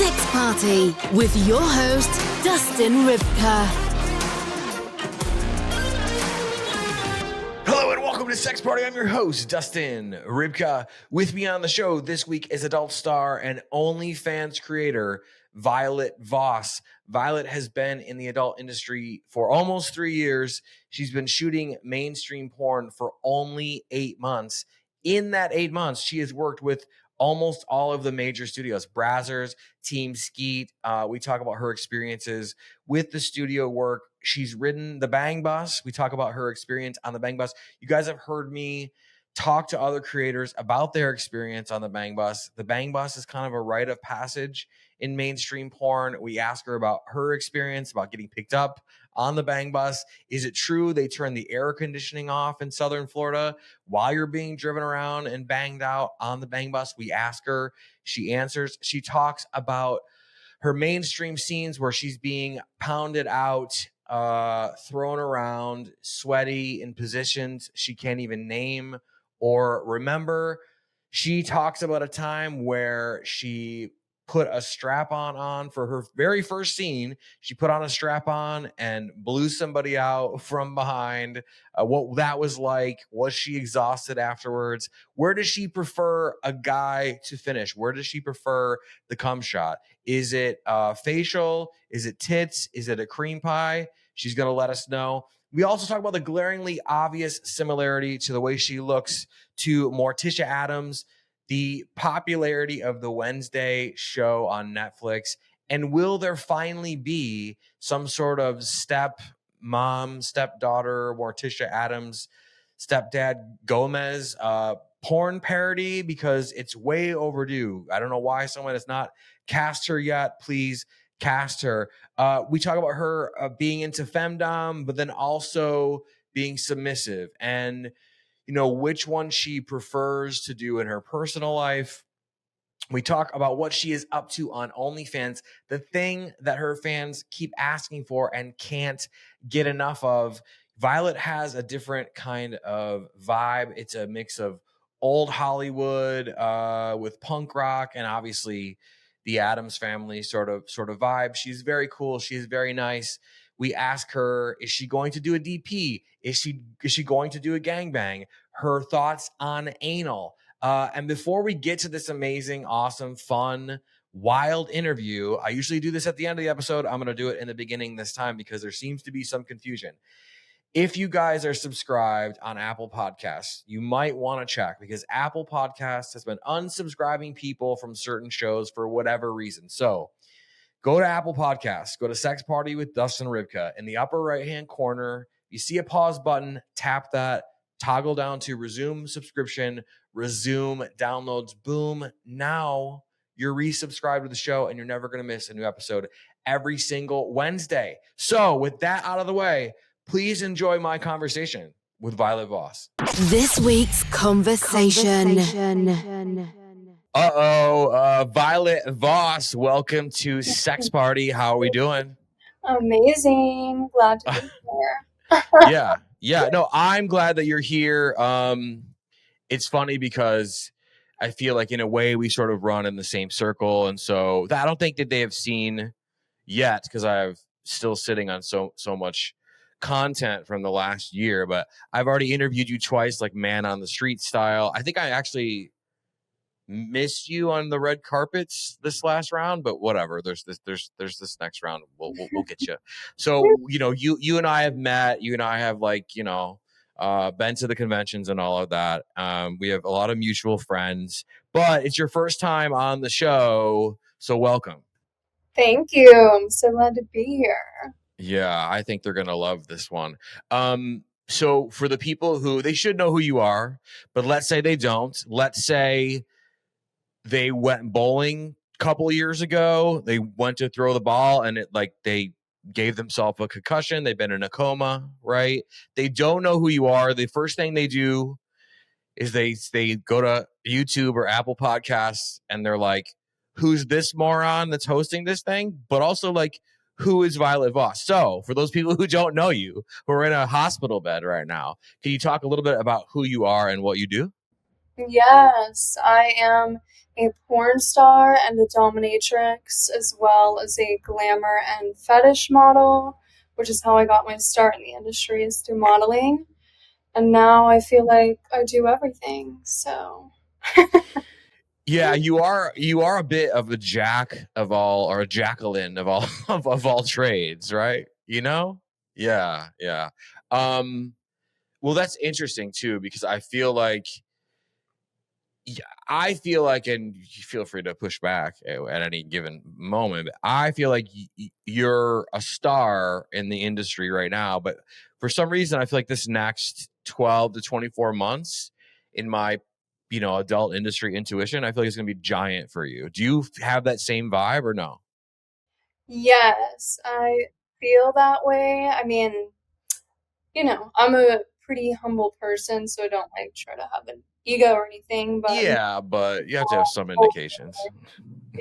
Sex Party with your host, Dustin Rybka. Hello and welcome to Sex Party. I'm your host, Dustin Rybka. With me on the show this week is adult star and OnlyFans creator, Voss. Violet has been in the adult industry for almost 3 years. She's been shooting mainstream porn for only 8 months. In that 8 months, she has worked with almost all of the major studios, Brazzers, Team Skeet. We talk about her experiences with the studio work. She's ridden the Bang Bus. We talk about her experience on the Bang Bus. You guys have heard me talk to other creators about their experience on the Bang Bus. The Bang Bus is kind of a rite of passage in mainstream porn. We ask her about her experience, about getting picked up on the Bang Bus. Is it true they turn the air conditioning off in Southern Florida while you're being driven around and banged out on the Bang Bus? We ask her. She answers. She talks about her mainstream scenes where she's being pounded out, thrown around, sweaty in positions she can't even name or remember. She talks about a time where she put a strap-on on for her very first scene. She put on a strap-on and blew somebody out from behind. What that was like. Was she exhausted afterwards? Where does she prefer a guy to finish? Where does she prefer the cum shot? Is it facial? Is it tits? Is it a cream pie? She's going to let us know. We also talk about the glaringly obvious similarity to the way she looks to Morticia Addams, the popularity of the Wednesday show on Netflix, and will there finally be some sort of stepmom, stepdaughter, Morticia Addams, stepdad Gomez porn parody? Because it's way overdue. I don't know why someone has not cast her yet. Please cast her. We talk about her being into femdom, but then also being submissive, and which one she prefers to do in her personal life. We talk about what she is up to on OnlyFans, the thing that her fans keep asking for and can't get enough of. Violet has a different kind of vibe. It's a mix of old Hollywood with punk rock and obviously the Addams Family sort of vibe. She's very cool. She's very nice. We ask her, is she going to do a DP? Is she going to do a gangbang? Her thoughts on anal. And before we get to this amazing, awesome, fun, wild interview, I usually do this at the end of the episode. I'm going to do it in the beginning this time because there seems to be some confusion. If you guys are subscribed on Apple Podcasts, you might want to check because Apple Podcasts has been unsubscribing people from certain shows for whatever reason. So go to Apple Podcasts, go to Sex Party with Dustin Rybka. In the upper right-hand corner, you see a pause button, tap that, toggle down to resume subscription, resume downloads, boom. Now you're resubscribed to the show and you're never going to miss a new episode every single Wednesday. So with that out of the way, please enjoy my conversation with Violet Voss. This week's conversation. Violet Voss, welcome to Sex Party. How are we doing? Amazing. Glad to be here. Yeah. No, I'm glad that you're here. It's funny because I feel like in a way we sort of run in the same circle. And so I don't think that they have seen yet because I'm still sitting on so much content from the last year, but I've already interviewed you twice, like man on the street style. I think I actually missed you on the red carpets this last round, but whatever. There's this next round. We'll get you. So you and I have met. You and I have been to the conventions and all of that. We have a lot of mutual friends, but it's your first time on the show, so welcome. Thank you. I'm so glad to be here. Yeah, I think they're gonna love this one. So for the people who they should know who you are, but let's say they don't. Let's say they went bowling a couple years ago. They went to throw the ball and they gave themselves a concussion. They've been in a coma, right? They don't know who you are. The first thing they do is they go to YouTube or Apple Podcasts and they're like, who's this moron that's hosting this thing? But also who is Violet Voss? So for those people who don't know you, who are in a hospital bed right now, can you talk a little bit about who you are and what you do? Yes, I am a porn star and a dominatrix, as well as a glamour and fetish model, which is how I got my start in the industry, is through modeling. And now I feel like I do everything. So, Yeah, you are a bit of a jack of all, or a Jacqueline of all of all trades, right? You know? Yeah, yeah. Um, well, that's interesting too, because I feel like and you feel free to push back at any given moment, but I feel like you're a star in the industry right now, but for some reason I feel like this next 12 to 24 months, in my adult industry intuition, I feel like it's going to be giant for you. Do you have that same vibe or no? yes, I feel that way. I mean, I'm a pretty humble person, so I don't like try to have an ego or anything, but Yeah, but you have to have some oh, indications.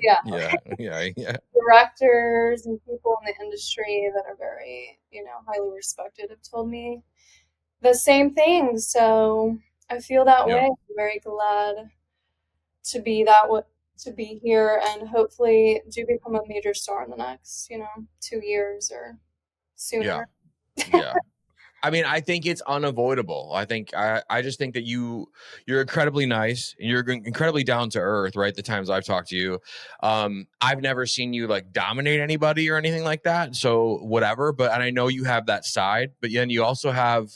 yeah, Yeah, yeah, yeah, directors and people in the industry that are very, highly respected have told me the same thing. So I feel that way. yeah, I'm very glad to be that way, to be here and hopefully do become a major star in the next, 2 years or yeah, sooner. yeah. I mean, I think it's unavoidable. I just think that you're incredibly nice and you're incredibly down to earth, right? The times I've talked to you, I've never seen you like dominate anybody or anything like that. So whatever, and I know you have that side, but then you also have,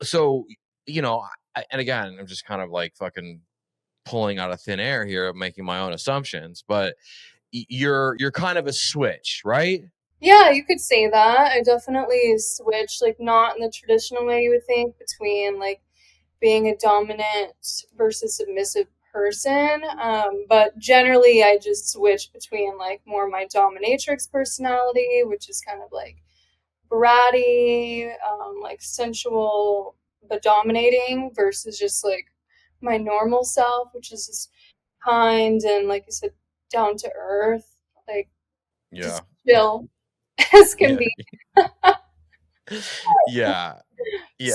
so and again, I'm just kind of like fucking pulling out of thin air here, making my own assumptions, but you're kind of a switch, right? Yeah, you could say that. I definitely switch, like not in the traditional way you would think, between like being a dominant versus submissive person. But generally, I just switch between like more my dominatrix personality, which is kind of like bratty, like sensual but dominating, versus just like my normal self, which is just kind and, like you said, down to earth, like Yeah. just chill as can Yeah. be. Yeah.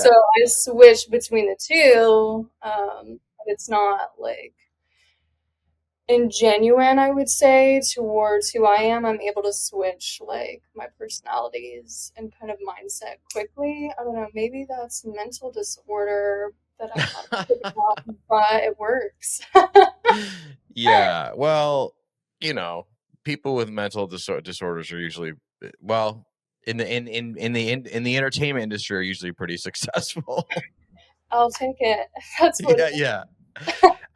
So Yeah. I switch between the two. But it's not like ingenuine, I would say, towards who I am. I'm able to switch like my personalities and kind of mindset quickly. I don't know, maybe that's a mental disorder that I have to figure out, but it works. Yeah. Well, you know, people with mental disorders are usually, well, in the entertainment industry, are usually pretty successful. I'll take it. That's what Yeah, yeah.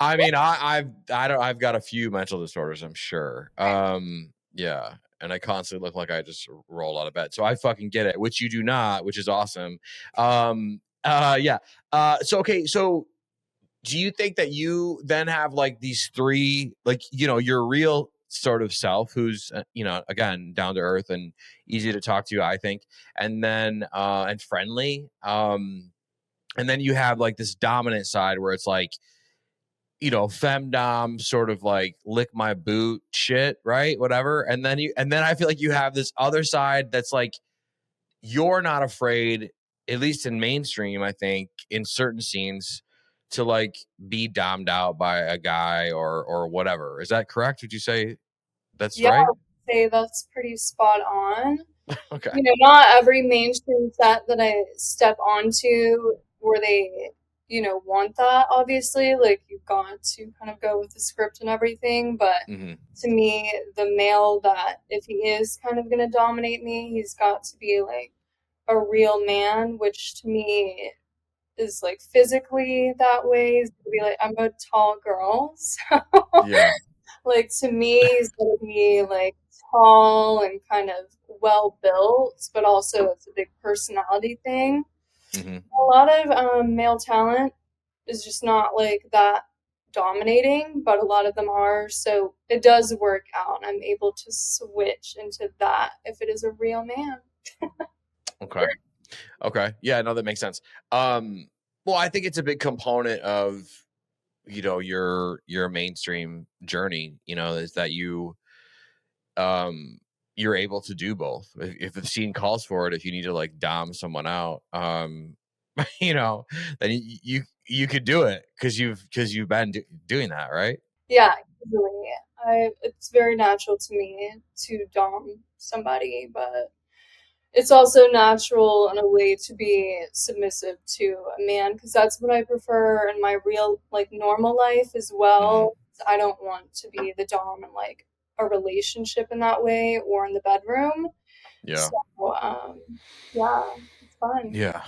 I mean, I've got a few mental disorders, I'm sure. Yeah, and I constantly look like I just rolled out of bed. So I fucking get it, which you do not, which is awesome. Yeah. So okay, so do you think that you then have like these three, like, your real sort of self, who's again, down to earth and easy to talk to, I think, and then and friendly, and then you have like this dominant side where it's like, femdom, sort of like lick my boot shit, right? Whatever. And then I feel like you have this other side that's like, you're not afraid, at least in mainstream, I think, in certain scenes, to like be dommed out by a guy or whatever. Is that correct? Would you say that's Yeah, I right? would say that's pretty spot on. Okay. Not every mainstream set that I step onto where they, want that, obviously. Like, you've got to kind of go with the script and everything. But Hmm. to me, the male that, if he is kind of going to dominate me, he's got to be like a real man, which to me is like physically that way. He's gonna be like, I'm a tall girl. So, Yeah. like, to me, he's going to be like tall and kind of well built, but also it's a big personality thing. Hmm. A lot of male talent is just not like that dominating, but a lot of them are. So it does work out. I'm able to switch into that if it is a real man. Okay. Okay. Yeah, no, that makes sense. Well, I think it's a big component of, your mainstream journey, is that um you're able to do both if the scene calls for it, if you need to like dom someone out. you know, then you could do it because you've been doing that, right? Yeah, easily. It's very natural to me to dom somebody, but it's also natural in a way to be submissive to a man, because that's what I prefer in my real, like, normal life as well. I don't want to be the dom in like a relationship in that way or in the bedroom. Yeah. So yeah, it's fun. Yeah.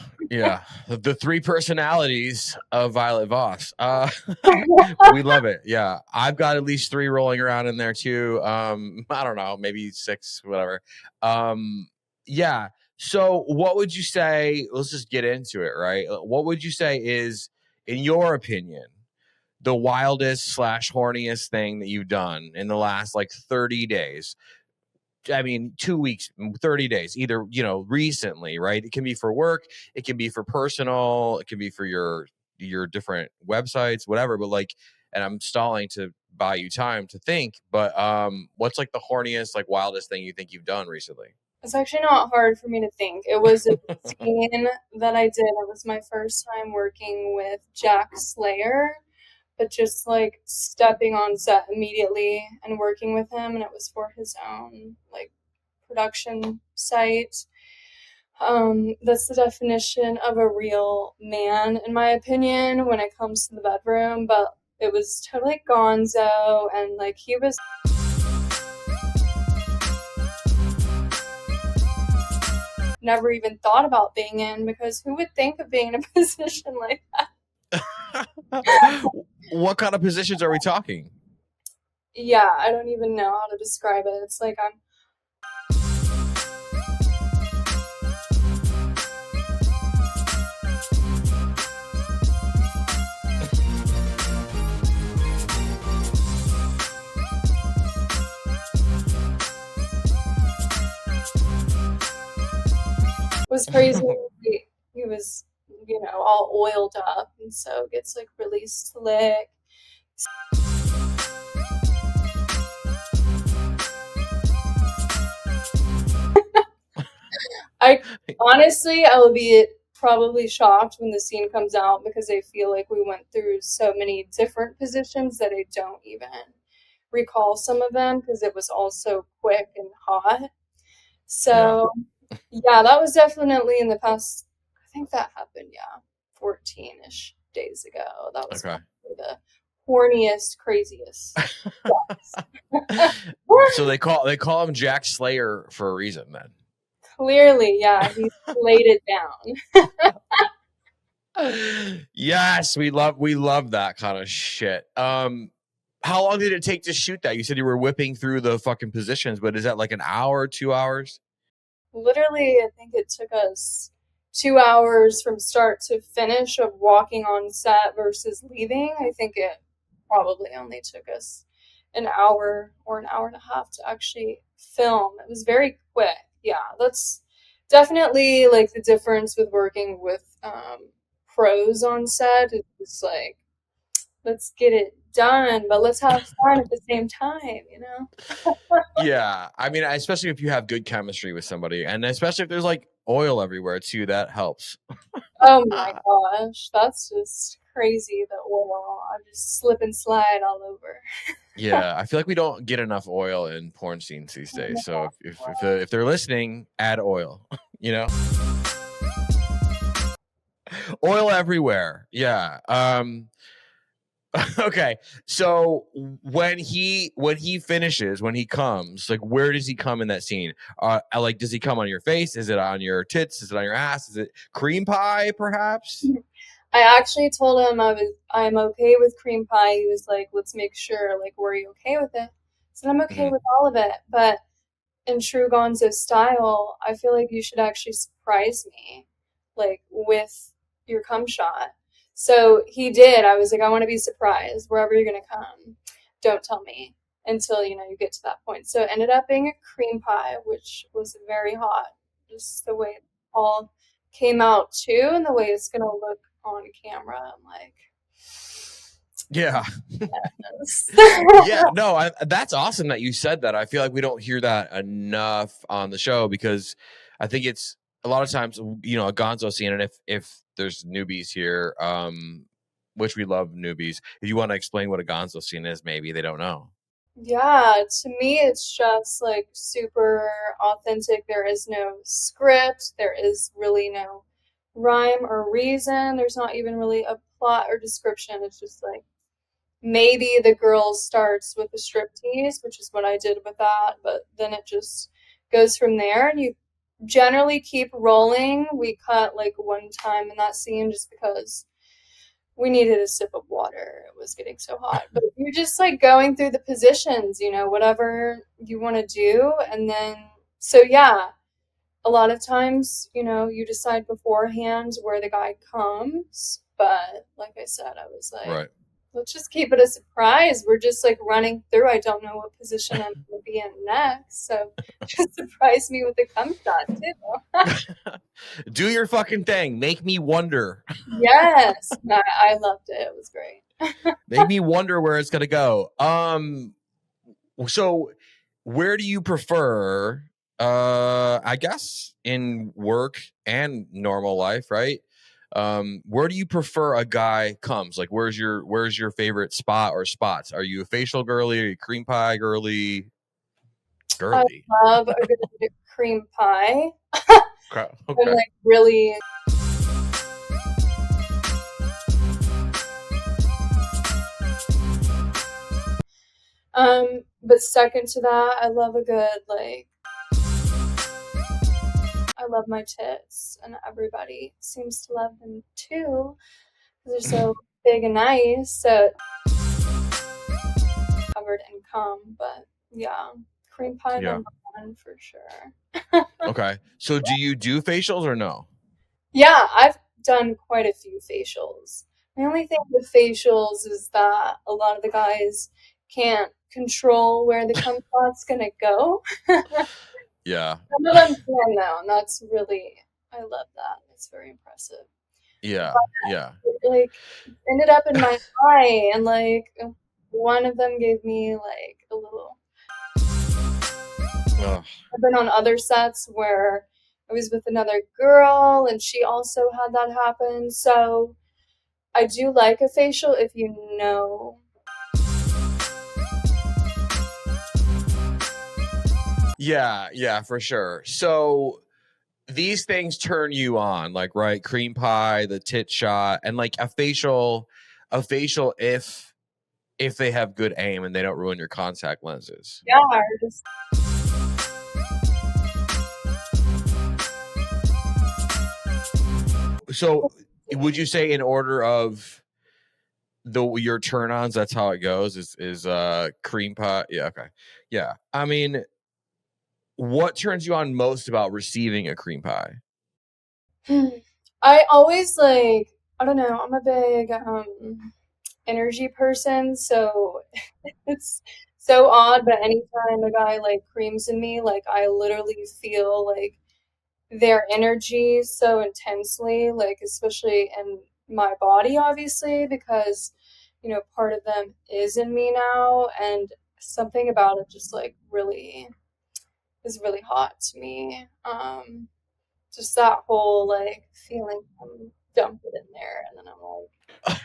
The three personalities of Violet Voss. We love it. Yeah. I've got at least 3 rolling around in there too. I don't know, maybe 6, whatever. Yeah. So what would you say, let's just get into it, right? What would you say is, in your opinion, the wildest / horniest thing that you've done in the last like 30 days? I mean, 2 weeks, 30 days, either, recently, right? It can be for work, it can be for personal, it can be for your different websites, whatever. But like, and I'm stalling to buy you time to think, but what's like the horniest, like wildest thing you think you've done recently? It's actually not hard for me to think. It was a scene that I did. It was my first time working with Jack Slayer, but just like stepping on set immediately and working with him, and it was for his own like production site. That's the definition of a real man, in my opinion, when it comes to the bedroom. But it was totally gonzo, and like he was never even thought about being in, because who would think of being in a position like that? What kind of positions are we talking? Yeah, I don't even know how to describe it. It's like I'm was crazy. He was, all oiled up, and so gets like really slick. I will be probably shocked when the scene comes out, because I feel like we went through so many different positions that I don't even recall some of them, because it was all so quick and hot. So yeah, that was definitely in the past. I think that happened, 14-ish days ago. That was probably the horniest, craziest. So they call him Jack Slayer for a reason, then. Clearly, yeah, he laid it down. Yes, we love that kind of shit. How long did it take to shoot that? You said you were whipping through the fucking positions, but is that like an hour, 2 hours? Literally, I think it took us 2 hours from start to finish of walking on set versus leaving. I think it probably only took us an hour or an hour and a half to actually film. It was very quick. Yeah, that's definitely like the difference with working with pros on set. It's like, let's get it done, but let's have fun at the same time, Yeah, I mean, especially if you have good chemistry with somebody, and especially if there's like oil everywhere too, that helps. Oh my gosh, that's just crazy. The oil, I just slip and slide all over. Yeah, I feel like we don't get enough oil in porn scenes these days. So if they're listening, add oil. Oil everywhere. Yeah. Okay. So when he finishes, when he comes, like, where does he come in that scene? Like, does he come on your face? Is it on your tits? Is it on your ass? Is it cream pie, perhaps? I actually told him I'm okay with cream pie. He was like, let's make sure, like, were you okay with it? I said, I'm okay with all of it, but in true Gonzo style, I feel like you should actually surprise me, like, with your cum shot. So he did. I was like, I want to be surprised wherever you're going to come. Don't tell me until, you get to that point. So it ended up being a cream pie, which was very hot. Just the way it all came out too, and the way it's going to look on camera. I'm like, yeah. Yes. Yeah, no, that's awesome that you said that. I feel like we don't hear that enough on the show, because I think it's a lot of times, a gonzo scene, and if there's newbies here, which we love newbies. If you want to explain what a gonzo scene is, maybe they don't know. Yeah, to me, it's just like super authentic. There is no script, there is really no rhyme or reason. There's not even really a plot or description. It's just like maybe the girl starts with a striptease, which is what I did with that, but then it just goes from there, and you generally keep rolling. We cut like one time in that scene just because we needed a sip of water. It was getting so hot. But you're just like going through the positions, whatever you want to do. And then, so yeah, a lot of times, you decide beforehand where the guy comes. But like I said, I was like, Right. let's just keep it a surprise. We're just like running through. I don't know what position I'm going to be in next. So just surprise me with the cum shot too. Do your fucking thing. Make me wonder. Yes. I loved it. It was great. Make me wonder where it's gonna go. So where do you prefer, I guess in work and normal life, right? Where do you prefer a guy comes? Like where's your favorite spot or spots? Are you a facial girly? Are you cream pie girly? I love a good cream pie. Okay. I'm like really. But second to that, I love a good like. I love my tits, and everybody seems to love them too, because they're so big and nice. So covered in cum, but yeah, cream pie number one for sure. Okay. So do you do facials or no? Yeah, I've done quite a few facials. The only thing with facials is that a lot of the guys can't control where the cum shot's gonna go. Yeah. Some of them can though, and that's really, I love that. It's very impressive. Yeah. But Yeah. it, like ended up in my eye, and like one of them gave me like a little. Ugh. I've been on other sets where I was with another girl, and she also had that happen. So I do like a facial if you know. Yeah, for sure. So these things turn you on, like, right? Cream pie, the tit shot, and like a facial if they have good aim and they don't ruin your contact lenses. Yeah, or just So would you say in order of your turn-ons, that's how it goes, is cream pie? Yeah, okay. Yeah. I mean, what turns you on most about receiving a cream pie? I always like, I don't know, I'm a big energy person, so it's so odd, but anytime a guy like creams in me, like I literally feel like their energy so intensely, like especially in my body, obviously, because part of them is in me now, and something about it just like really is really hot to me. Just that whole like feeling, dump it in there, and then I'm like,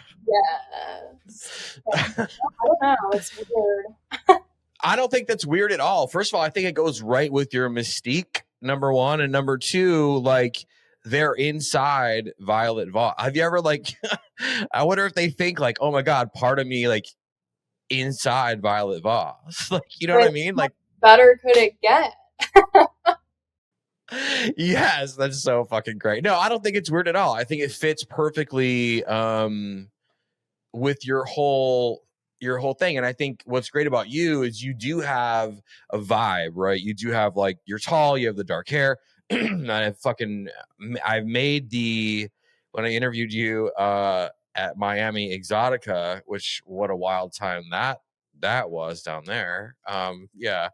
yes. I don't know, it's weird. I don't think that's weird at all. First of all, I think it goes right with your mystique, number one. And number two, like they're inside Violet Voss. Have you ever like, I wonder if they think like, oh my God, part of me like inside Violet Voss. Like, you know what I mean? Like, better could it get? yes, that's so fucking great. No, I don't think it's weird at all. I think it fits perfectly with your whole thing. And I think what's great about you is you do have a vibe, right? You do have like, you're tall, you have the dark hair. And I've made when I interviewed you at Miami Exotica, which what a wild time that was down there. Yeah.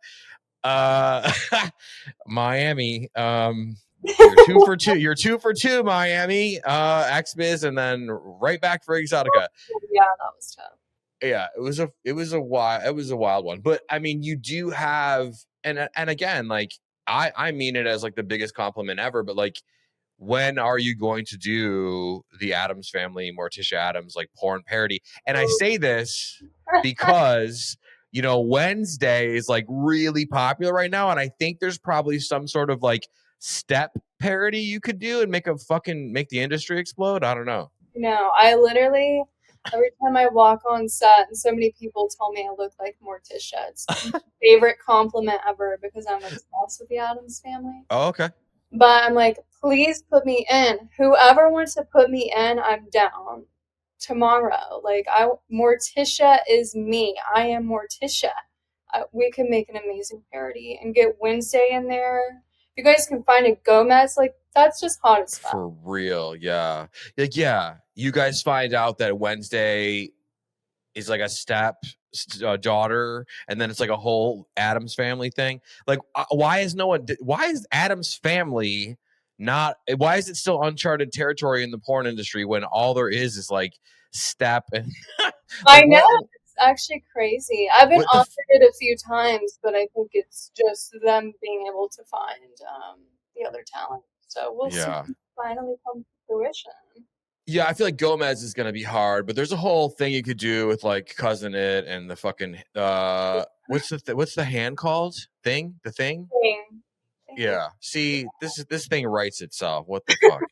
Miami, you're two for two, Miami, XBiz, and then right back for Exotica. Yeah, that was tough. Yeah, it was a wild one. But I mean, you do have, and again, like I mean it as like the biggest compliment ever, but like when are you going to do the Addams Family, Morticia Addams, like porn parody? And I say this because, you know, Wednesday is like really popular right now. And I think there's probably some sort of like step parody you could do and make the industry explode. I don't know. No, I literally, every time I walk on set, and so many people tell me I look like Morticia. It's my favorite compliment ever because I'm obsessed with the Addams Family. Oh, okay. But I'm like, please put me in. Whoever wants to put me in, I'm down. Tomorrow, like Morticia is me. I am Morticia. We can make an amazing parody and get Wednesday in there. If you guys can find a Gomez, like that's just hot as fuck. For real, yeah. Like, yeah, you guys find out that Wednesday is like a daughter, and then it's like a whole Addams Family thing. Like, why is Addams Family not? Why is it still uncharted territory in the porn industry when all there is like step and? I know, it's actually crazy. I've been offered it a few times, but I think it's just them being able to find the other talent. So we'll see if it finally come to fruition. Yeah, I feel like Gomez is gonna be hard, but there's a whole thing you could do with like Cousin It and the fucking what's the hand called thing? The thing? Yeah. See, this thing writes itself. What the fuck?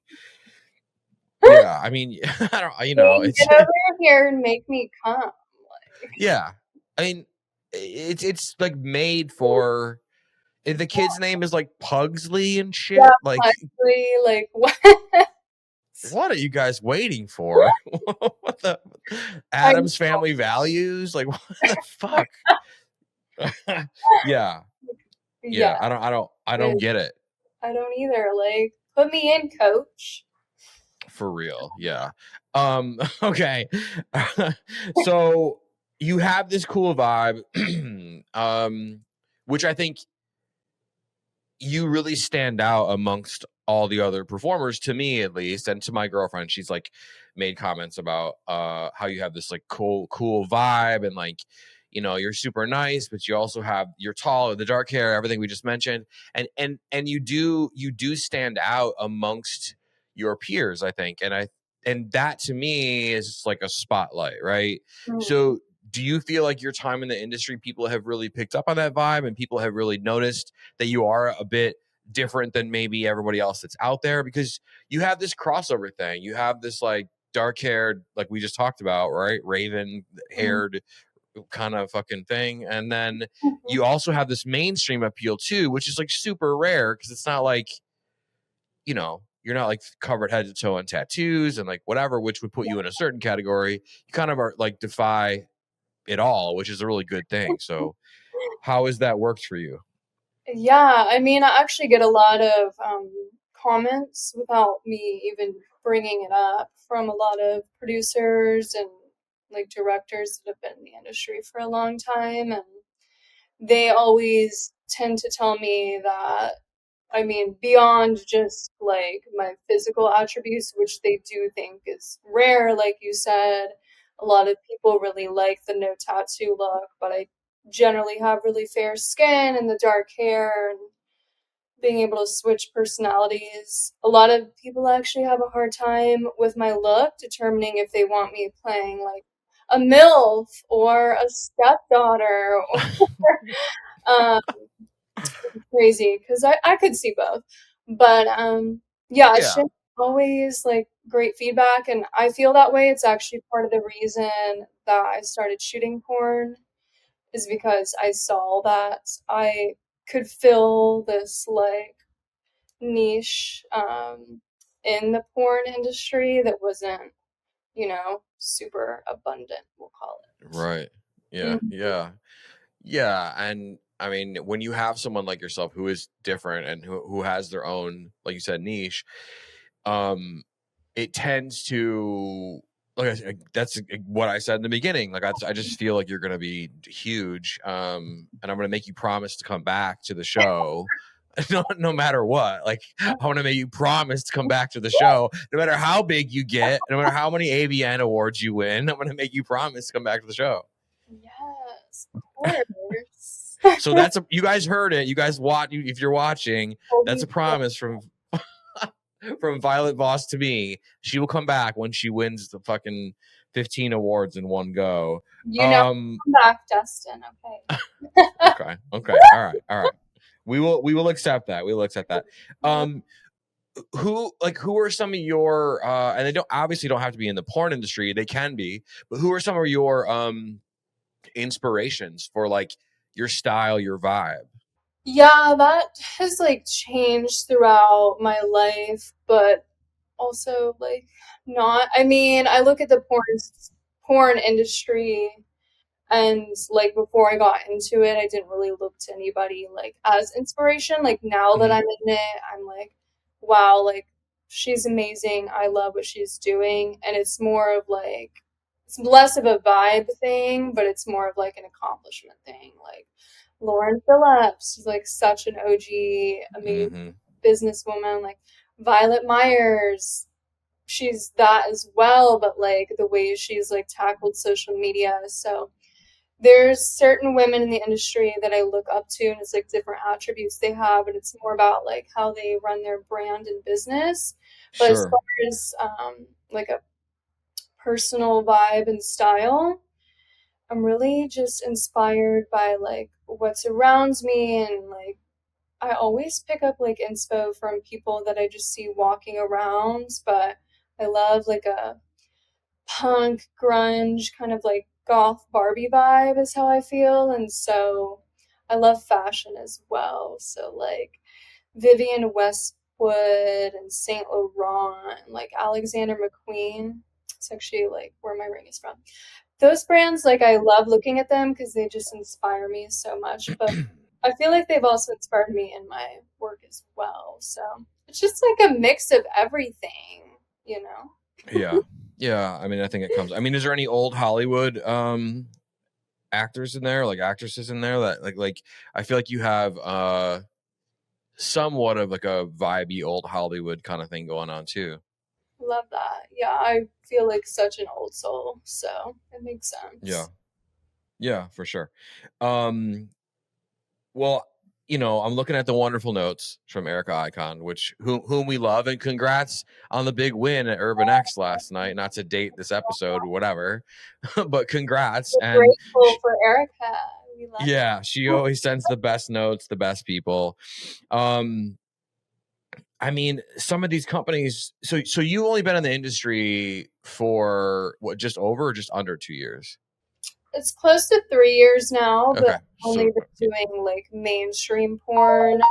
Yeah, I mean, I don't, you know, it's get over here and make me come. Like. Yeah, I mean, it's like made for. The kid's name is like Pugsley and shit. Yeah, like Pugsley, like what? What are you guys waiting for? What the Addams Family Values? Like what the fuck? Yeah. I don't get it. I don't either. Like, put me in, coach. For real, yeah. Okay. So you have this cool vibe, which I think you really stand out amongst all the other performers, to me at least, and to my girlfriend. She's like made comments about how you have this like cool vibe, and like, you know, you're super nice, but you're tall, the dark hair, everything we just mentioned, and you do stand out amongst your peers, I think, and that to me is just like a spotlight, right? So do you feel like your time in the industry, people have really picked up on that vibe and people have really noticed that you are a bit different than maybe everybody else that's out there? Because you have this crossover thing. You have this like dark haired, like we just talked about, right? Raven haired kind of fucking thing. And then you also have this mainstream appeal too, which is like super rare because it's not like, you know, you're not like covered head to toe in tattoos and like whatever, which would put you in a certain category. You kind of are like defy it all, which is a really good thing. So how has that worked for you? Yeah, I mean, I actually get a lot of comments without me even bringing it up from a lot of producers and like directors that have been in the industry for a long time, and they always tend to tell me that, I mean, beyond just like my physical attributes, which they do think is rare, like you said, a lot of people really like the no tattoo look, but I generally have really fair skin and the dark hair and being able to switch personalities. A lot of people actually have a hard time with my look, determining if they want me playing like a MILF or a stepdaughter or crazy because I could see both. But yeah, it's just always like great feedback, and I feel that way. It's actually part of the reason that I started shooting porn is because I saw that I could fill this like niche in the porn industry that wasn't, you know, super abundant, we'll call it. Right. Yeah. Yeah. And I mean, when you have someone like yourself who is different and who has their own, like you said, niche, it tends to, like, that's what I said in the beginning. Like, I just feel like you're going to be huge. And I'm going to make you promise to come back to the show. No matter what. Like, I want to make you promise to come back to the show, no matter how big you get, no matter how many AVN awards you win. I'm going to make you promise to come back to the show. Yes, of course. So you guys heard it. You guys watch. If you're watching, that's a promise from. from Violet Voss to me. She will come back when she wins the fucking 15 awards in one go. You know, come back, Dustin. Okay. Okay. All right. We will accept that. We will accept that. Who are some of your and they don't have to be in the porn industry, they can be, but who are some of your inspirations for like your style, your vibe? Yeah, that has like changed throughout my life, but also like not. I mean, I look at the porn industry, and like before I got into it, I didn't really look to anybody like as inspiration. Like now that I'm in it, I'm like, wow, like she's amazing. I love what she's doing. And it's more of like, it's less of a vibe thing, but it's more of like an accomplishment thing. Like Lauren Phillips is like such an OG, amazing businesswoman. Like Violet Myers, she's that as well, but like the way she's like tackled social media. So there's certain women in the industry that I look up to, and it's like different attributes they have, and it's more about like how they run their brand and business. But as Sure. far as like a personal vibe and style, I'm really just inspired by like what's around me, and like I always pick up like inspo from people that I just see walking around. But I love like a punk, grunge, kind of like goth Barbie vibe is how I feel. And so I love fashion as well. So like Vivienne Westwood and Saint Laurent and like Alexander McQueen. It's actually like where my ring is from. Those brands, like I love looking at them because they just inspire me so much. But I feel like they've also inspired me in my work as well. So it's just like a mix of everything, you know? Yeah. I mean, I think it comes. I mean, is there any old Hollywood actors in there, like actresses in there that like I feel like you have somewhat of like a vibey old Hollywood kind of thing going on too. Love that. Yeah, I feel like such an old soul, so it makes sense. Yeah, for sure. Well, I'm looking at the wonderful notes from Erica Icon, whom we love, and congrats on the big win at Urban X last night. Not to date this episode, whatever, but congrats. We're And grateful for Erica. We love yeah, she always sends the best notes, the best people. I mean, some of these companies. So you only been in the industry for what, just over or just under 2 years? It's close to 3 years now, Okay, but only been doing like mainstream porn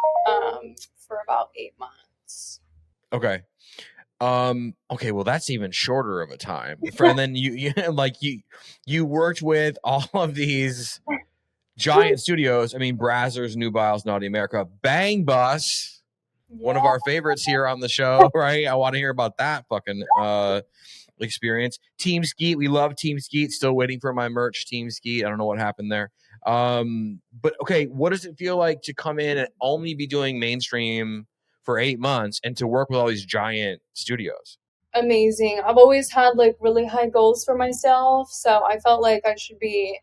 for about 8 months. Okay. Okay, well that's even shorter of a time. And then you like you worked with all of these giant studios. I mean, Brazzers, Nubiles, Naughty America, Bang Bus, one of our favorites here on the show, right? I want to hear about that fucking experience. Team Skeet, we love Team Skeet. Still waiting for my merch, Team Skeet. I don't know what happened there. But okay, what does it feel like to come in and only be doing mainstream for 8 months and to work with all these giant studios? Amazing. I've always had like really high goals for myself, so I felt like I should be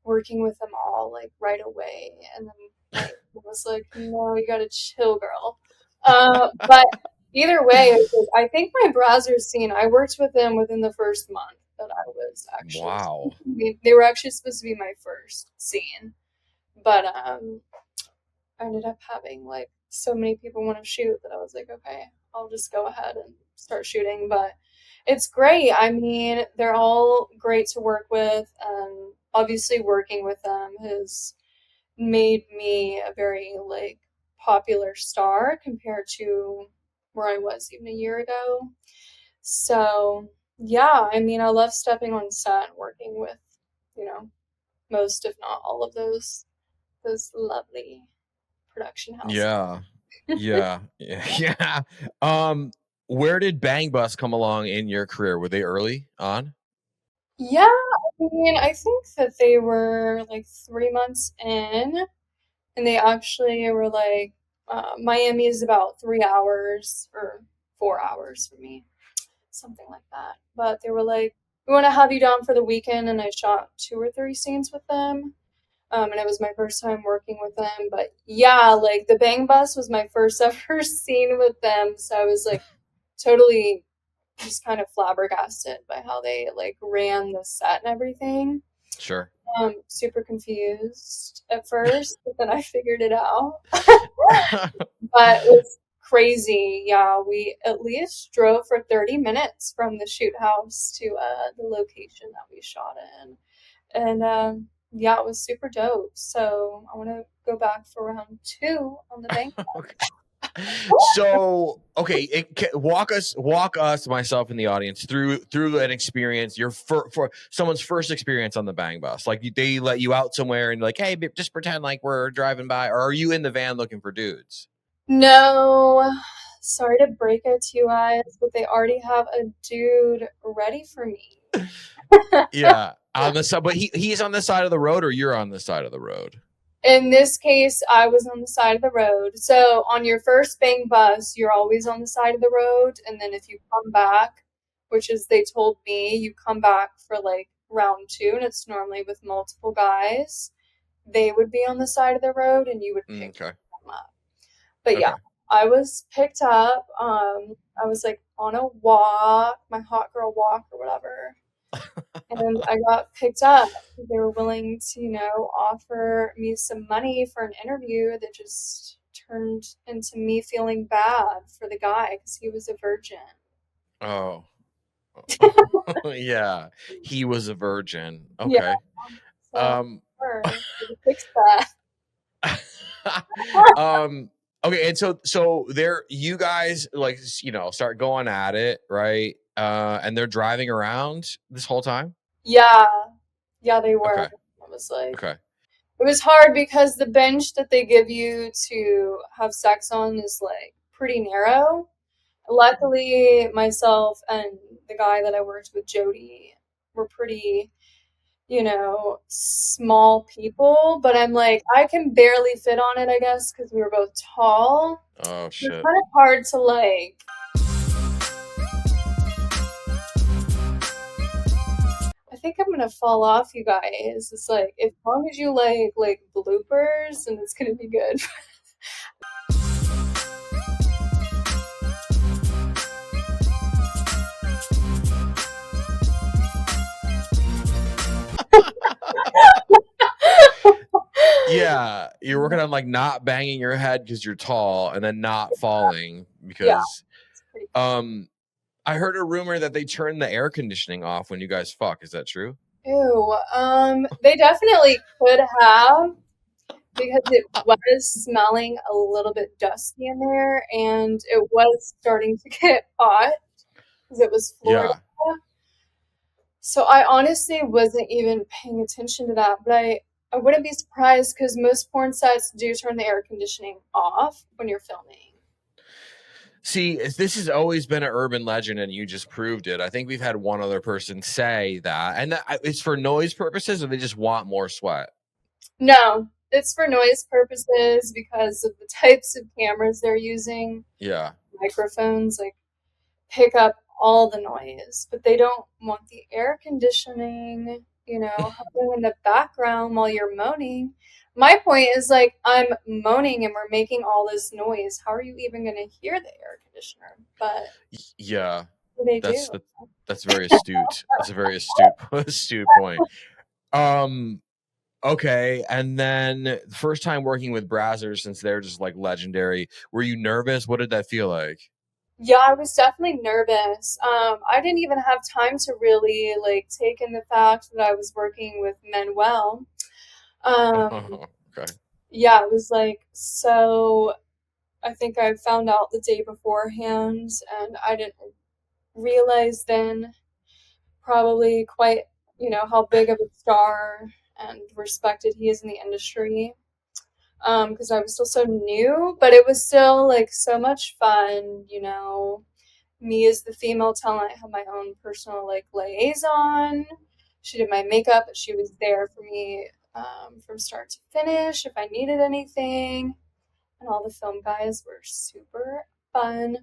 working with them all like right away. And then like I was like, no, you gotta chill, girl. But either way, I think my Brazzers scene, I worked with them within the first month that I was actually. Wow. They were actually supposed to be my first scene, but I ended up having like so many people want to shoot that I was like, okay, I'll just go ahead and start shooting. But it's great. I mean, they're all great to work with, and obviously working with them has made me a very like popular star compared to where I was even a year ago. So yeah, I mean, I love stepping on set and working with, you know, most if not all of those lovely production houses. Yeah. Where did Bang Bus come along in your career? Were they early on? Yeah, I mean, I think that they were like 3 months in, and they actually were like, Miami is about 3 hours or 4 hours for me, something like that. But they were like, we want to have you down for the weekend, and I shot 2 or 3 scenes with them. And it was my first time working with them. But yeah, like the Bang Bus was my first ever scene with them, so I was like totally just kind of flabbergasted by how they like ran the set and everything. Sure. Super confused at first, but then I figured it out. But it was crazy. Yeah, we at least drove for 30 minutes from the shoot house to the location that we shot in. And yeah, it was super dope. So I want to go back for round 2 on the bank. Okay. So, okay, walk us, myself and the audience through an experience, your for someone's first experience on the Bang Bus. Like they let you out somewhere and like, hey, just pretend like we're driving by, or are you in the van looking for dudes? No, sorry to break it to you guys, but they already have a dude ready for me. Yeah, on the side, but he's on the side of the road, or you're on the side of the road. In this case, I was on the side of the road. So on your first Bang Bus, you're always on the side of the road. And then if you come back, which is they told me, you come back for like round 2, and it's normally with multiple guys, they would be on the side of the road and you would pick them up. But yeah, I was picked up. I was like on a walk, my hot girl walk or whatever. And I got picked up. They were willing to, offer me some money for an interview that just turned into me feeling bad for the guy because he was a virgin. Oh. Yeah, he was a virgin. Okay. Yeah. So, fix that. Okay, and so there you guys like start going at it, right? And they're driving around this whole time? Yeah, they were. Okay. It was like, okay. It was hard because the bench that they give you to have sex on is like pretty narrow. Luckily, myself and the guy that I worked with, Jody, were pretty, small people. But I'm like, I can barely fit on it, I guess, because we were both tall. Oh, shit. It's kind of hard to like. I think I'm gonna fall off, you guys. It's like, as long as you like bloopers, and it's gonna be good. Yeah, you're working on like not banging your head because you're tall, and then not falling because I heard a rumor that they turn the air conditioning off when you guys fuck. Is that true? Ew. They definitely could have, because it was smelling a little bit dusty in there, and it was starting to get hot because it was Florida. Yeah. So I honestly wasn't even paying attention to that, but I wouldn't be surprised because most porn sets do turn the air conditioning off when you're filming. See, this has always been an urban legend, and you just proved it. I think we've had one other person say that, and it's for noise purposes, or they just want more sweat? No, it's for noise purposes because of the types of cameras they're using. Yeah. Microphones, like, pick up all the noise, but they don't want the air conditioning, happening in the background while you're moaning. My point is, like, I'm moaning and we're making all this noise. How are you even going to hear the air conditioner? But yeah, that's very astute. That's a very astute point. Okay, and then the first time working with Brazzers, since they're just like legendary, were you nervous? What did that feel like? Yeah, I was definitely nervous. I didn't even have time to really like take in the fact that I was working with Manuel. Okay. Yeah, it was like, so I think I found out the day beforehand, and I didn't realize then probably quite, how big of a star and respected he is in the industry. Because I was still so new, but it was still like so much fun, Me as the female talent, I had my own personal like liaison. She did my makeup, but she was there for me from start to finish if I needed anything. And all the film guys were super fun.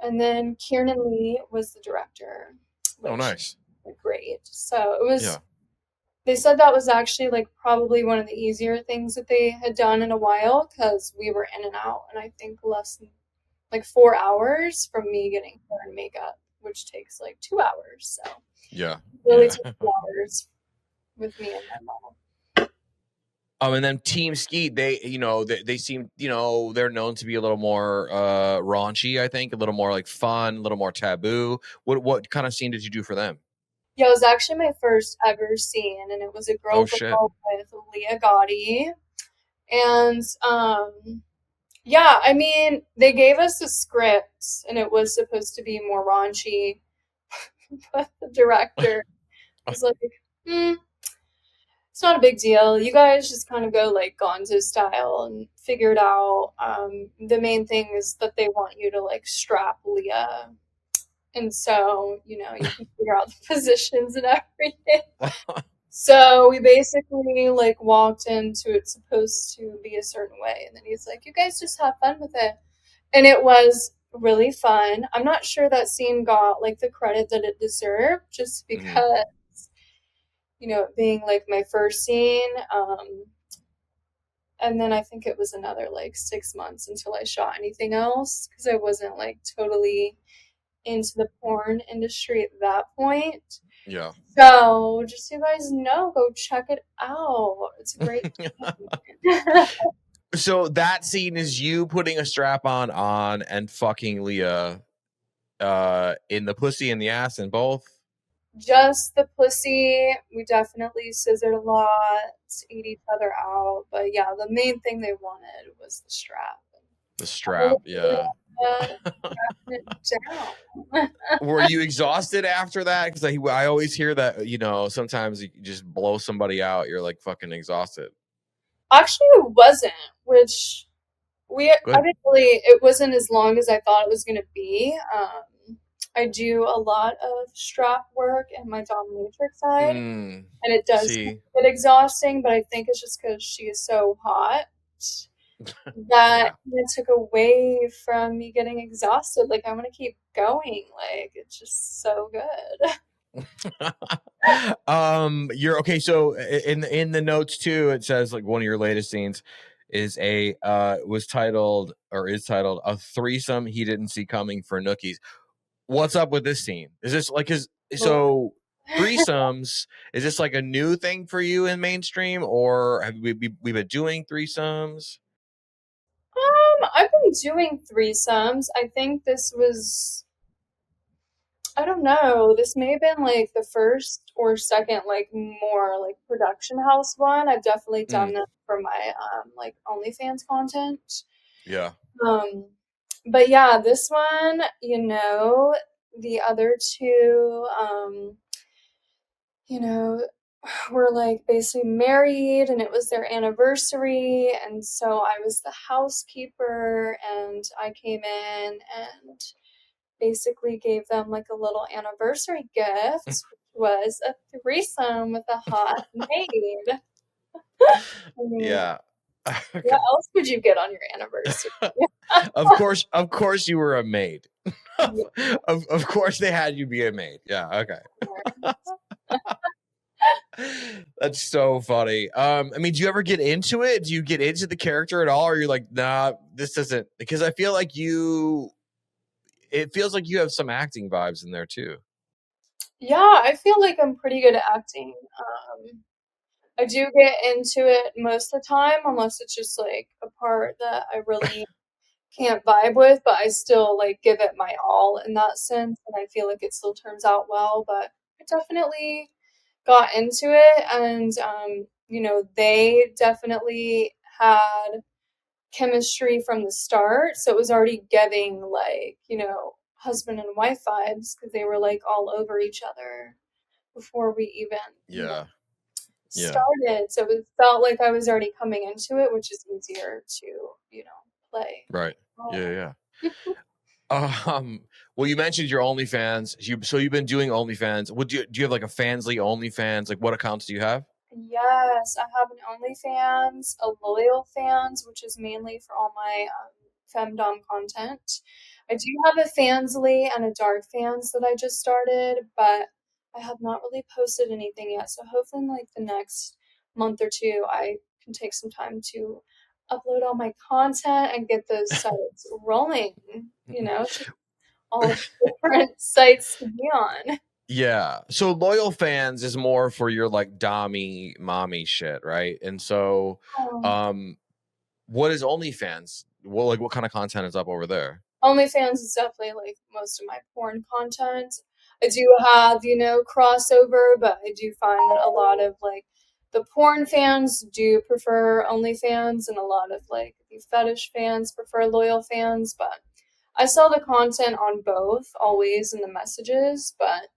And then Kieran Lee was the director. Oh, nice. Great. So it was they said that was actually like probably one of the easier things that they had done in a while, because we were in and out, and I think less than like 4 hours from me getting hair and makeup, which takes like 2 hours. So Yeah. it really Yeah. took 2 hours with me and my mom. And then Team Skeet, they, they seem, they're known to be a little more raunchy, I think, a little more like fun, a little more taboo. What kind of scene did you do for them? Yeah, it was actually my first ever scene, and it was a girl Oh shit. with Leah Gotti. And yeah, I mean, they gave us a script, and it was supposed to be more raunchy, but the director was like, it's not a big deal. You guys just kind of go like Gonzo style and figure it out. The main thing is that they want you to like strap Leah. And so, you can figure out the positions and everything. So we basically like walked into it supposed to be a certain way. And then he's like, you guys just have fun with it. And it was really fun. I'm not sure that scene got like the credit that it deserved, just because, it being like my first scene. And then I think it was another like 6 months until I shot anything else, because I wasn't like totally into the porn industry at that point. Yeah. So just so you guys know, go check it out. It's a great So that scene is you putting a strap on and fucking Leah in the pussy and the ass and both? Just the pussy. We definitely scissored a lot, ate each other out. But yeah, the main thing they wanted was the strap. The strap, yeah. Were you exhausted after that? Because I always hear that, sometimes you just blow somebody out, you're like fucking exhausted. Actually, it wasn't, which it wasn't as long as I thought it was going to be. I do a lot of strap work in my dominatrix side, and it does get exhausting, but I think it's just because she is so hot that it took away from me getting exhausted. Like, I want to keep going. Like, it's just so good. You're okay. So in the notes too, it says like one of your latest scenes is is titled "A Threesome He Didn't See Coming for Nookies." What's up with this scene? Is this like threesomes? Is this like a new thing for you in mainstream, or have we been doing threesomes? I've been doing threesomes. I think this was, I don't know, this may have been like the first or second, like more like production house one. I've definitely done that for my like OnlyFans content. Yeah. But yeah, this one, the other two, were like basically married, and it was their anniversary, and so I was the housekeeper, and I came in and basically gave them like a little anniversary gift, which was a threesome with a hot maid. Yeah. Okay. What else would you get on your anniversary? Of course you were a maid. Of course they had you be a maid. Yeah, okay. That's so funny. I mean, do you ever get into it? Do you get into the character at all? Or you're like, nah, this isn't, because I feel like it feels like you have some acting vibes in there too. Yeah, I feel like I'm pretty good at acting. I do get into it most of the time, unless it's just like a part that I really can't vibe with, but I still like give it my all in that sense, and I feel like it still turns out well. But I definitely got into it, and they definitely had chemistry from the start, so it was already giving like husband and wife vibes, because they were like all over each other before we even started. So it felt like I was already coming into it, which is easier to play. Right. Yeah. Well, you mentioned your OnlyFans. So you've been doing OnlyFans. Do you have like a Fansly OnlyFans? Like, what accounts do you have? Yes, I have an OnlyFans, a Loyal Fans, which is mainly for all my femdom content. I do have a Fansly and a Dark Fans that I just started, but I have not really posted anything yet. So hopefully in like the next month or two, I can take some time to upload all my content and get those sites rolling. You know, it's just all different sites to be on. Yeah. So loyal fans is more for your like dommy mommy shit, right? And so what is OnlyFans? Well, like what kind of content is up over there? OnlyFans is definitely like most of my porn content. I do have, you know, crossover, but I do find that a lot of like the porn fans do prefer OnlyFans, and a lot of like the fetish fans prefer loyal fans. But I saw the content on both always in the messages. But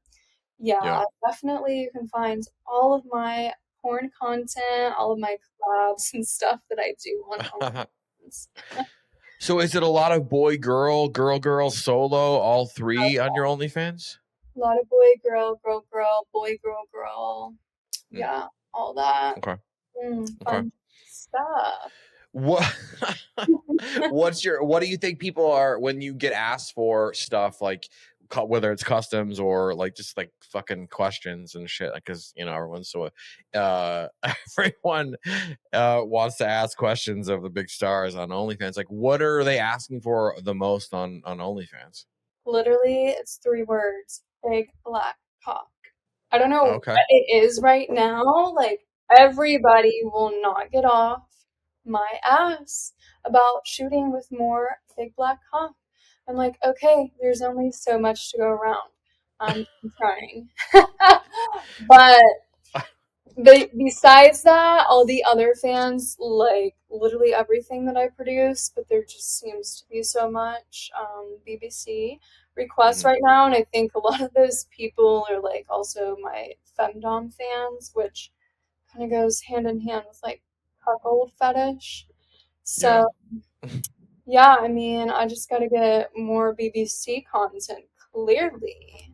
yeah, definitely you can find all of my porn content, all of my collabs and stuff that I do on OnlyFans. So is it a lot of boy, girl, solo, all three on your OnlyFans? A lot of boy, girl, boy, girl. Yeah, all that. Okay. Fun stuff. What what do you think people are when you get asked for stuff like whether it's customs or like just like fucking questions and shit, because you know everyone's so everyone wants to ask questions of the big stars on OnlyFans. Like what are they asking for the most on OnlyFans? Literally, it's 3 words: big black cock. I don't know Okay. what it is right now. Like everybody will not get off my ass about shooting with more big black cock. I'm like, okay, there's only so much to go around. I'm trying. But besides that, all the other fans like literally everything that I produce, but there just seems to be so much BBC requests right now, and I think a lot of those people are like also my femdom fans, which kind of goes hand in hand with like cuckold fetish. So yeah, I mean, I just gotta get more BBC content, clearly.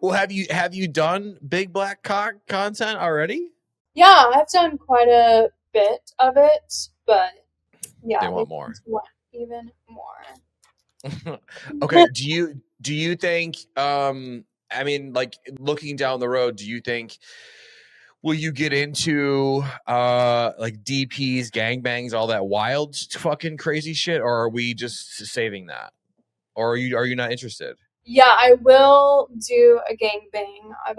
Well, have you done big black cock content already? Yeah, I've done quite a bit of it, but yeah, they want more. Want even more. Okay, do you think I mean, like looking down the road, do you think will you get into like DPs, gangbangs, all that wild fucking crazy shit, or are we just saving that? Or are you not interested? Yeah, I will do a gangbang. I've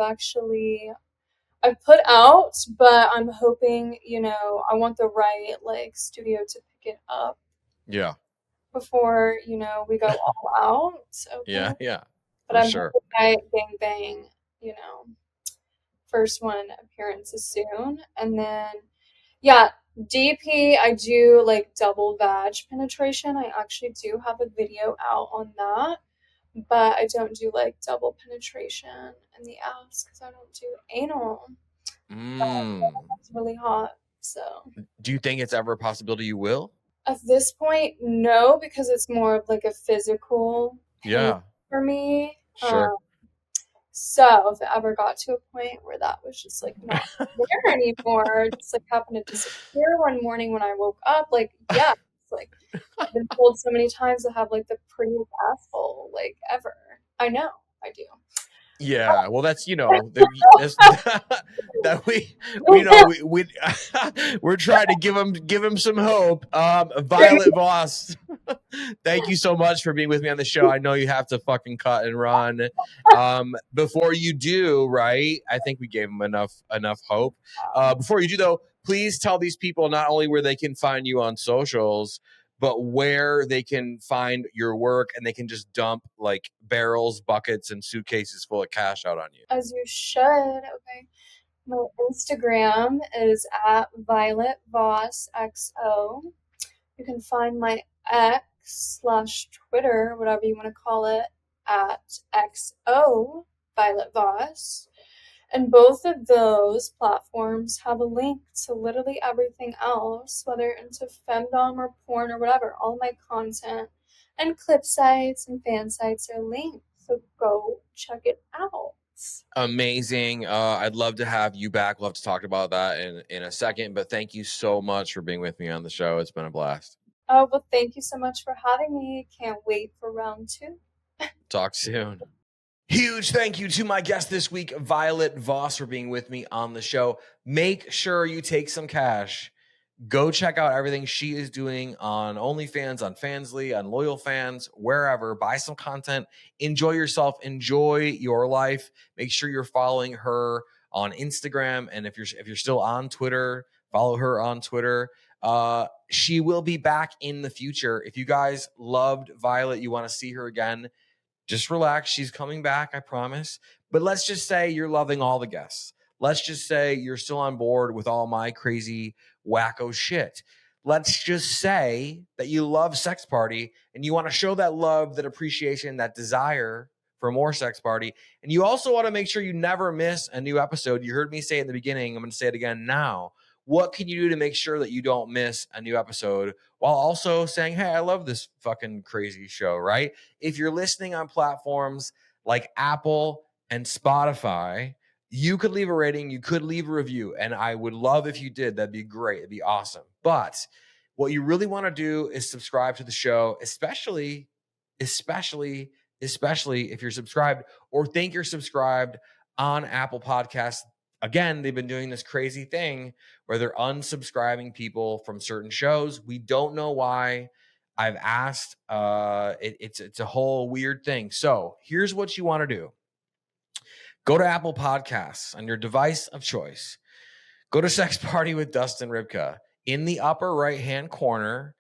put out, but I'm hoping, you know, I want the right like studio to pick it up. Yeah. Before, you know, we go all out. Okay? Yeah. But I'm sure. hoping gangbang, you know, first one appearances soon. And then yeah, DP, I do like double vag penetration. I actually do have a video out on that, but I don't do like double penetration in the ass because I don't do anal. That's really hot. So do you think it's ever a possibility you will? At this point, no, because it's more of like a physical pain for me. Sure. So if it ever got to a point where that was just like not there anymore, just like happened to disappear one morning when I woke up, like yeah, it's like I've been told so many times to have like the prettiest asshole like ever. I know, I do. Yeah, well, that's you know that's, that we know we we're trying to give him some hope. Violet Voss, thank you so much for being with me on the show. I know you have to fucking cut and run. Before you do, right? I think we gave him enough hope. Before you do though, please tell these people not only where they can find you on socials, but where they can find your work and they can just dump like barrels, buckets, and suitcases full of cash out on you. As you should. Okay. My Instagram is at Violet Voss XO. You can find my X/Twitter, whatever you want to call it, at XO Violet Voss. And both of those platforms have a link to literally everything else, whether into femdom or porn or whatever. All my content and clip sites and fan sites are linked. So go check it out. Amazing. I'd love to have you back. We'll have to talk about that in a second. But thank you so much for being with me on the show. It's been a blast. Oh, well, thank you so much for having me. Can't wait for round 2. Talk soon. Huge thank you to my guest this week, Violet Voss, for being with me on the show. Make sure you take some cash. Go check out everything she is doing on OnlyFans, on Fansly, on Loyal Fans, wherever. Buy some content. Enjoy yourself. Enjoy your life. Make sure you're following her on Instagram, and if you're still on Twitter, follow her on Twitter. She will be back in the future. If you guys loved Violet, you want to see her again, just relax. She's coming back, I promise. But let's just say you're loving all the guests. Let's just say you're still on board with all my crazy wacko shit. Let's just say that you love Sex Party and you want to show that love, that appreciation, that desire for more Sex Party. And you also want to make sure you never miss a new episode. You heard me say it in the beginning. I'm going to say it again now. What can you do to make sure that you don't miss a new episode while also saying, hey, I love this fucking crazy show, right? If you're listening on platforms like Apple and Spotify, you could leave a rating, you could leave a review, and I would love if you did. That'd be great. It'd be awesome. But what you really want to do is subscribe to the show, especially if you're subscribed or think you're subscribed on Apple Podcasts. Again, they've been doing this crazy thing where they're unsubscribing people from certain shows. We don't know why. I've asked. It's a whole weird thing. So here's what you want to do. Go to Apple Podcasts on your device of choice. Go to Sex Party with Dustin Rybka. In the upper right-hand corner,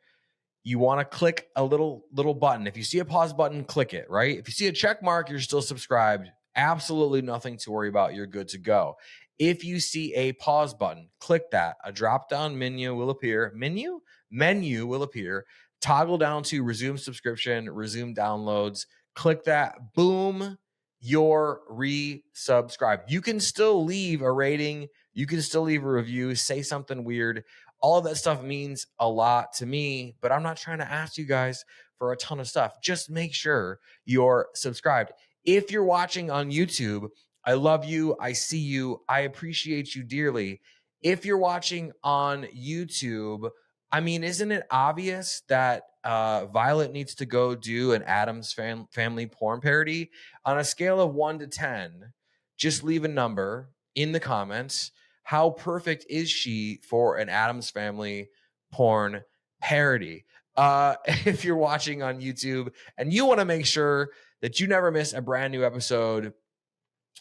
you want to click a little button. If you see a pause button, click it, right? If you see a check mark, you're still subscribed. Absolutely nothing to worry about. You're good to go. If you see a pause button, click that. A drop-down menu will appear. Menu will appear. Toggle down to resume subscription, resume downloads. Click that. Boom. You're resubscribed. You can still leave a rating. You can still leave a review. Say something weird. All of that stuff means a lot to me, but I'm not trying to ask you guys for a ton of stuff. Just make sure you're subscribed. If you're watching on YouTube, I love you. I see you. I appreciate you dearly. If you're watching on YouTube, I mean, isn't it obvious that Violet needs to go do an Addams Family porn parody? On a scale of 1 to 10, just leave a number in the comments. How perfect is she for an Addams Family porn parody? If you're watching on YouTube and you want to make sure that you never miss a brand new episode,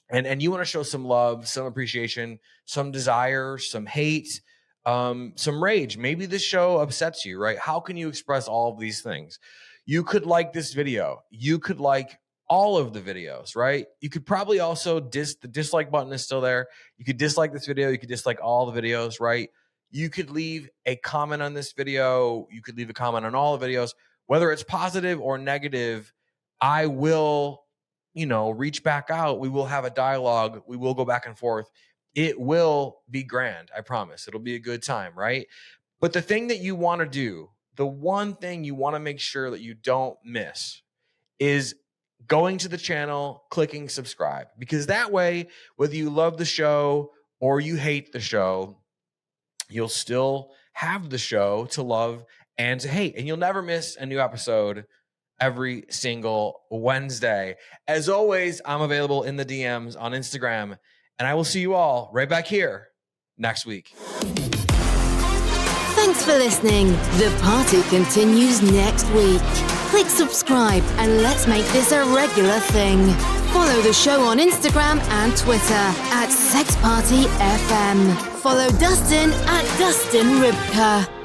and you want to show some love, some appreciation, some desire, some hate, some rage. Maybe this show upsets you, right? How can you express all of these things? You could like this video. You could like all of the videos, right? You could probably also the dislike button is still there. You could dislike this video. You could dislike all the videos, right? You could leave a comment on this video. You could leave a comment on all the videos. Whether it's positive or negative, I will reach back out. We will have a dialogue. We will go back and forth. It will be grand. I promise. It'll be a good time, right? But the thing that you want to do, the one thing you want to make sure that you don't miss is going to the channel, clicking subscribe, because that way, whether you love the show or you hate the show, you'll still have the show to love and to hate, and you'll never miss a new episode every single Wednesday. As always, I'm available in the DMs on Instagram, and I will see you all right back here next week. Thanks for listening. The party continues next week. Click subscribe and let's make this a regular thing. Follow the show on Instagram and Twitter at Sex Party FM. Follow Dustin at Dustin Rybka.